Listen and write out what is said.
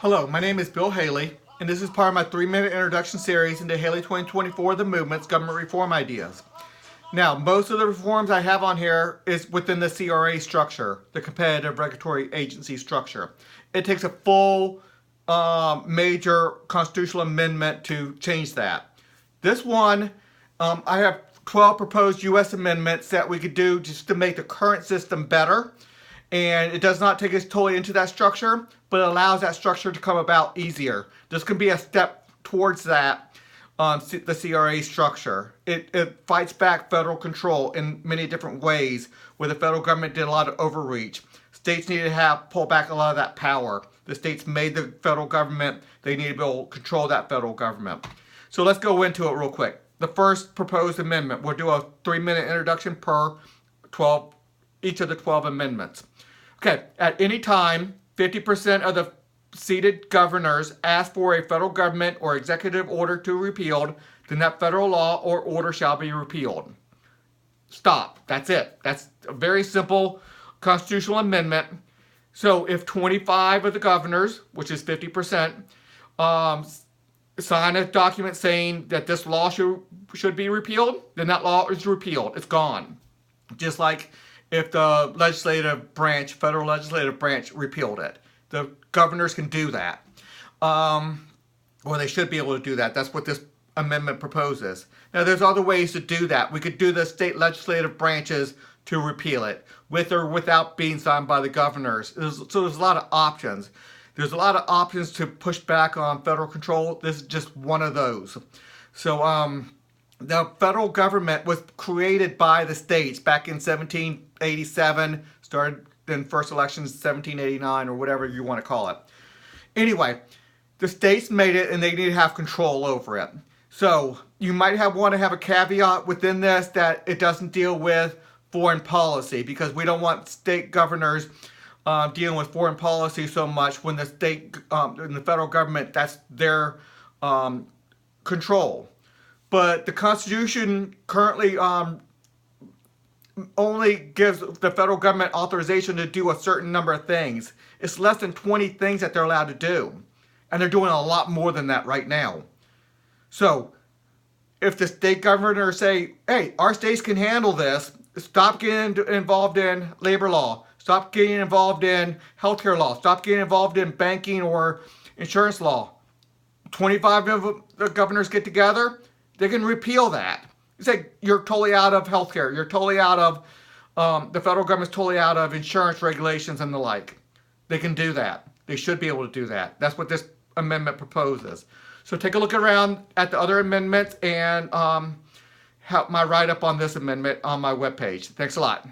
Hello, my name is Bill Haley, and this is part of my 3-minute introduction series into Haley 2024, The Movement's Government Reform Ideas. Now, most of the reforms I have on here is within the CRA structure, the Competitive Regulatory Agency structure. It takes a full major constitutional amendment to change that. This one, I have 12 proposed U.S. amendments that we could do just to make the current system better. And it does not take us totally into that structure, but it allows that structure to come about easier. This can be a step towards that, the CRA structure. It fights back federal control in many different ways, where the federal government did a lot of overreach. States needed to pull back a lot of that power. The states made the federal government. They need to be able to control that federal government. So let's go into it real quick. The first proposed amendment, we'll do a 3-minute introduction per each of the 12 amendments. Okay, at any time, 50% of the seated governors ask for a federal government or executive order to be repealed, then that federal law or order shall be repealed. Stop. That's it. That's a very simple constitutional amendment. So if 25 of the governors, which is 50%, sign a document saying that this law should be repealed, then that law is repealed. It's gone. Just like if the federal legislative branch repealed it. The governors can do that. Or they should be able to do that. That's what this amendment proposes. Now, there's other ways to do that. We could do the state legislative branches to repeal it, with or without being signed by the governors. So there's a lot of options. There's a lot of options to push back on federal control. This is just one of those. So, the federal government was created by the states back in 1787, started in first elections 1789 or whatever you want to call it. Anyway, the states made it and they need to have control over it. So you might want to have a caveat within this that it doesn't deal with foreign policy, because we don't want state governors dealing with foreign policy so much when the federal government, that's their control. But the Constitution currently only gives the federal government authorization to do a certain number of things. It's less than 20 things that they're allowed to do. And they're doing a lot more than that right now. So, if the state governors say, hey, our states can handle this, stop getting involved in labor law, stop getting involved in healthcare law, stop getting involved in banking or insurance law. 25 of the governors get together, they can repeal that. You say you're totally out of healthcare. You're totally out of, the federal government's totally out of insurance regulations and the like. They can do that. They should be able to do that. That's what this amendment proposes. So take a look around at the other amendments and my write-up on this amendment on my webpage. Thanks a lot.